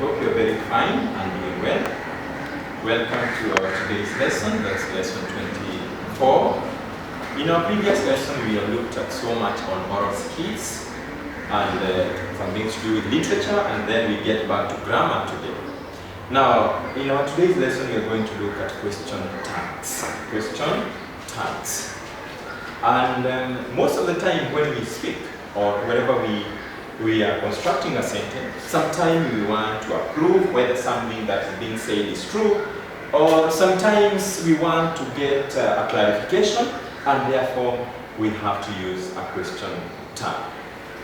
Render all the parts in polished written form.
hope you're very fine and doing well. Welcome to our today's lesson, that's lesson 24. In our previous lesson, we have looked at so much on oral skills and some things to do with literature, and then we get back to grammar today. Now, in our today's lesson, we are going to look at question tags. Question tags. And most of the time when we speak, or whenever we are constructing a sentence, sometimes we want to approve whether something that is being said is true, or sometimes we want to get a clarification, and therefore we have to use a question tag.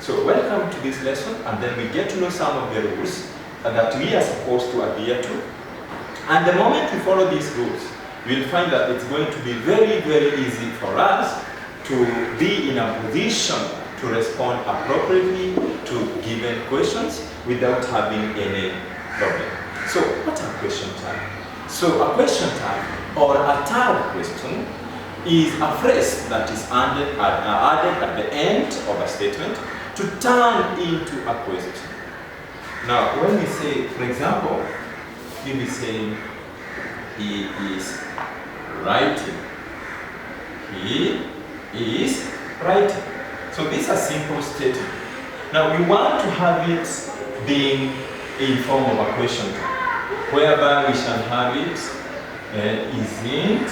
So welcome to this lesson, and then we get to know some of the rules that we are supposed to adhere to. And the moment we follow these rules, we'll find that it's going to be very, very easy for us to be in a position to respond appropriately to given questions without having any problem. So what are question tag? So a question tag or a tag question is a phrase that is added at the end of a statement to turn into a question. Now when we say, for example, we will say he is writing. He is writing. So this is a simple statement. Now we want to have it being in form of a question tag, whereby we shall have it, isn't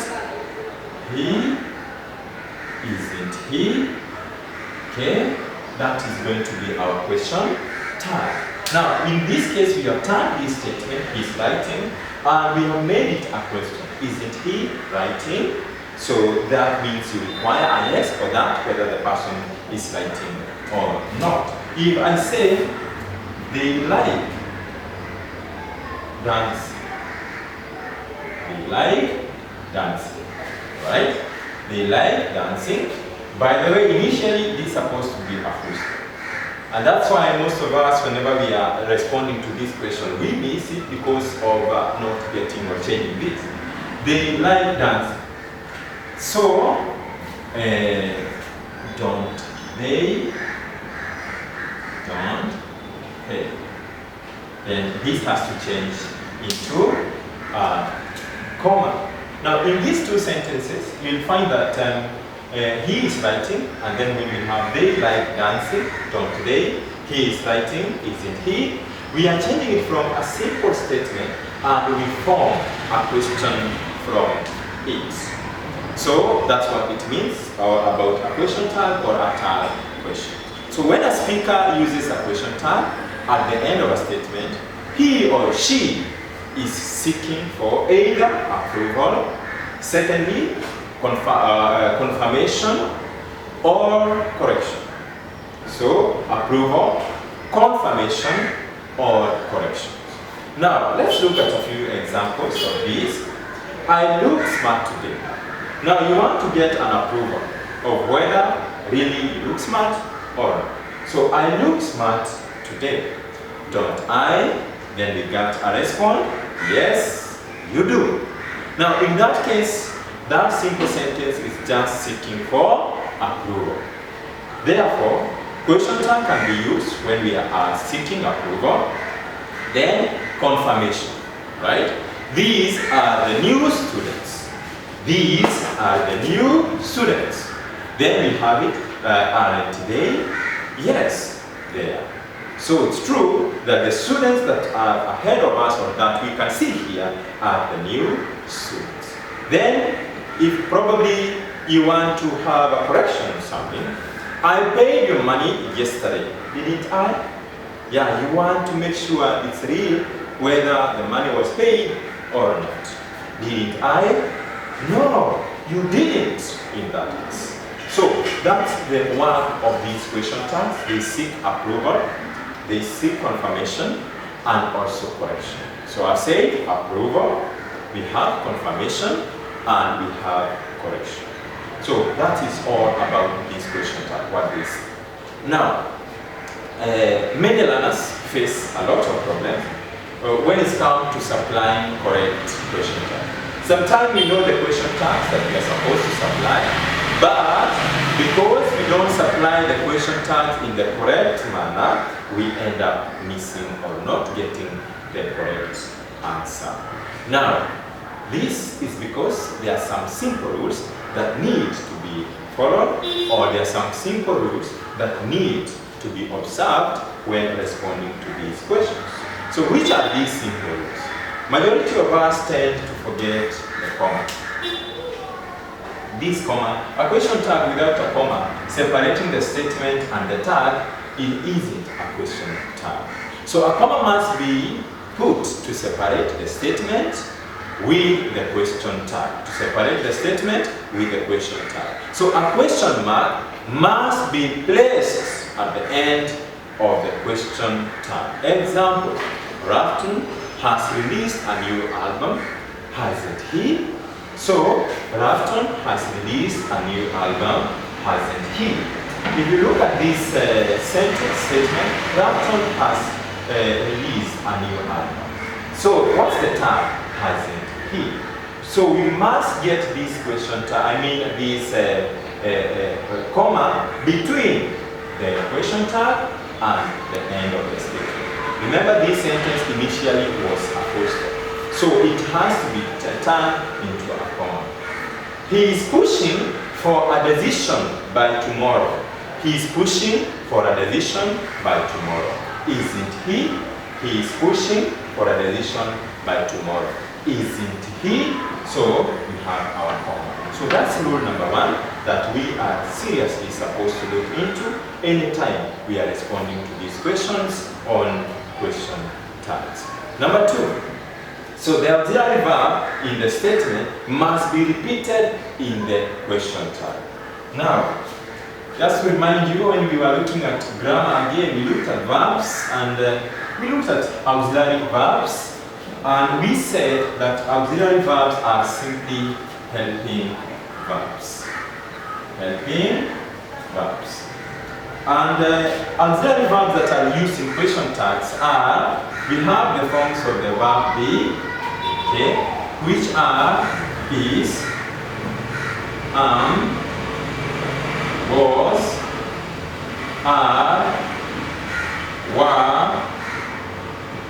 he, isn't he, okay? That is going to be our question tag. Now in this case we have turned this statement, he's writing, and we have made it a question. Isn't he writing? So that means you require a yes for that, whether the person is writing or not. If I say they like dancing, they like dancing, right? They like dancing. By the way, initially this is supposed to be a full stop. And that's why most of us, whenever we are responding to this question, we miss it because of not getting or changing this. They like dancing. So, don't they? Then this has to change into a comma. Now, in these two sentences, you'll find that he is writing, and then we will have they like dancing, don't they? He is writing, isn't he? We are changing it from a simple statement and we form a question from it. So that's what it means about a question tag or a tag question. So when a speaker uses a question tag at the end of a statement, he or she is seeking for either approval, secondly, confirmation, or correction. So approval, confirmation, or correction. Now let's look at a few examples of these. I look smart today. Now you want to get an approval of whether really you look smart or not. So I look smart today. Don't I? Then we got a response. Yes, you do. Now in that case, that simple sentence is just seeking for approval. Therefore, question tag can be used when we are seeking approval. Then confirmation, right? These are the new students. These are the new students. Then we have it, aren't they? Yes, they are. So it's true that the students that are ahead of us, or that we can see here, are the new students. Then, if probably you want to have a correction on something, I paid you money yesterday, didn't I? Yeah, you want to make sure it's real, whether the money was paid or not. Didn't I? No, you didn't in that case. So that's the work of these question tags. They seek approval, they seek confirmation, and also correction. So I say approval, we have confirmation, and we have correction. So that is all about this question tag, what they say. Now, many learners face a lot of problems when it comes to supplying correct question tags. Sometimes we know the question tags that we are supposed to supply, but because we don't supply the question tags in the correct manner, we end up missing or not getting the correct answer. Now, this is because there are some simple rules that need to be followed, or there are some simple rules that need to be observed when responding to these questions. So which are these simple rules? Majority of us tend to forget the comma. This comma, a question tag without a comma separating the statement and the tag, it isn't a question tag. So a comma must be put to separate the statement with the question tag. To separate the statement with the question tag. So a question mark must be placed at the end of the question tag. Example, Rafton has released a new album, hasn't he? So, Rafton has released a new album, hasn't he? If you look at this sentence statement, Rafton has released a new album. So, what's the tag? Hasn't he? So, we must get this question tag, this comma between the question tag and the end of the statement. Remember, this sentence initially was a full stop. So it has to be turned into a comma. He is pushing for a decision by tomorrow. He is pushing for a decision by tomorrow. Isn't he? He is pushing for a decision by tomorrow. Isn't he? So we have our comma. So that's rule number one that we are seriously supposed to look into anytime we are responding to these questions on question tags. Number two. So the auxiliary verb in the statement must be repeated in the question tag. Now, just to remind you, when we were looking at grammar again, we looked at verbs and we looked at auxiliary verbs, and we said that auxiliary verbs are simply helping verbs. Helping verbs. And auxiliary verbs that are used in question tags are, we have the forms of the verb be, okay, which are is, was, are, were.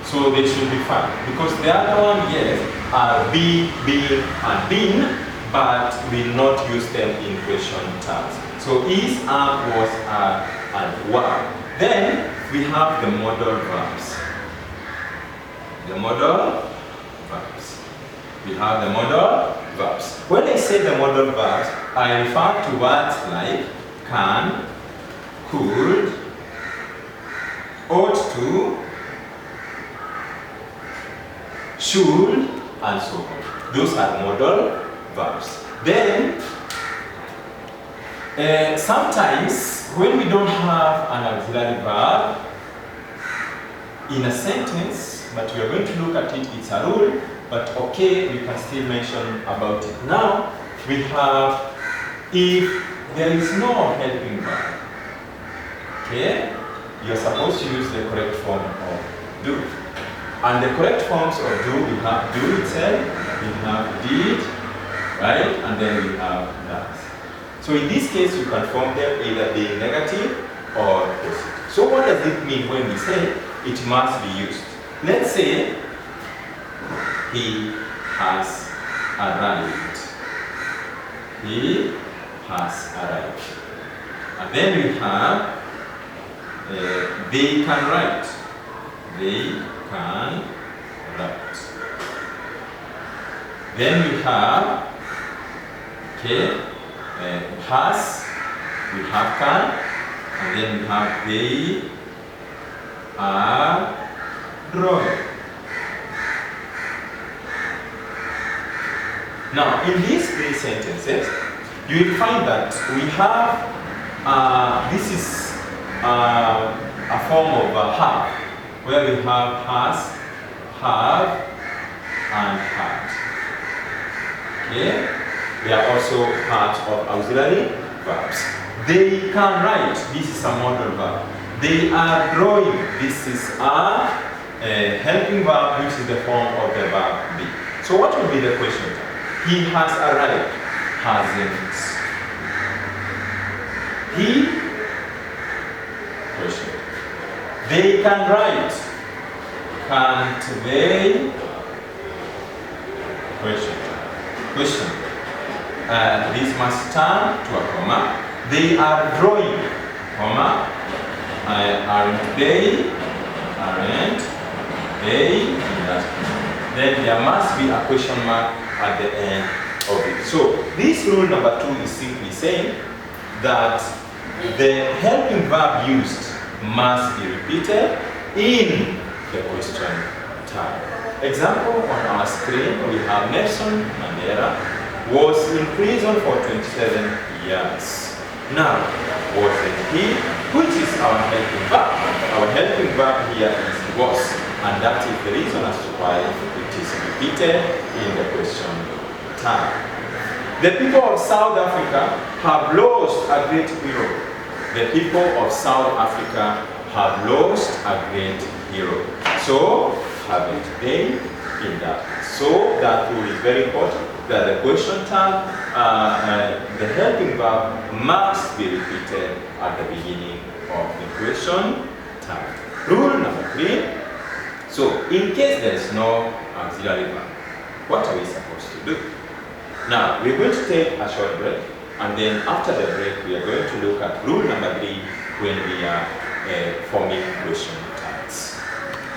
So they should be fine. Because the other one, yes, are be, being, and been, but we will not use them in question tags. So is, was, are, and were. Then we have the modal verbs. The modal verbs. We have the modal verbs. When I say the modal verbs, I refer to words like can, could, ought to, should, and so on. Those are modal verbs. Then sometimes when we don't have an auxiliary verb in a sentence, but we are going to look at it, it's a rule, but okay, we can still mention about it now. We have, if there is no helping verb, okay, you're supposed to use the correct form of do. And the correct forms of do, we have do itself, we have did, right, and then we have does. So in this case, you can form them either being negative or positive. So what does it mean when we say it must be used? Let's say he has arrived. He has arrived. And then we have they can write. They can write. Then we have, okay, has, we have can, and then we have they are drawing. Now, in these three sentences, you will find that we have, this is a form of have, where we have has, have, and had. Okay? They are also part of auxiliary verbs. They can write. This is a modal verb. They are drawing. This is a helping verb, which is the form of the verb be. So what will be the question? He has arrived. Hasn't. He? Question. They can write. Can't they? Question. This must turn to a comma. They are drawing, comma. Aren't they? Aren't they? Then there must be a question mark at the end of it. So this rule number 2 is simply saying that the helping verb used must be repeated in the question tag. Example, on our screen we have Nelson Mandela was in prison for 27 years. Now, wasn't he? Which is our helping verb? Our helping verb here is was, and that is the reason as to why it is repeated in the question tag. The people of South Africa have lost a great hero. The people of South Africa have lost a great hero. So, haven't they in that? So, that rule is very important, that the question tag, the helping verb must be repeated at the beginning of the question tag. Rule number 3. So, in case there is no auxiliary verb, what are we supposed to do? Now, we're going to take a short break, and then after the break, we are going to look at rule number 3 when we are forming question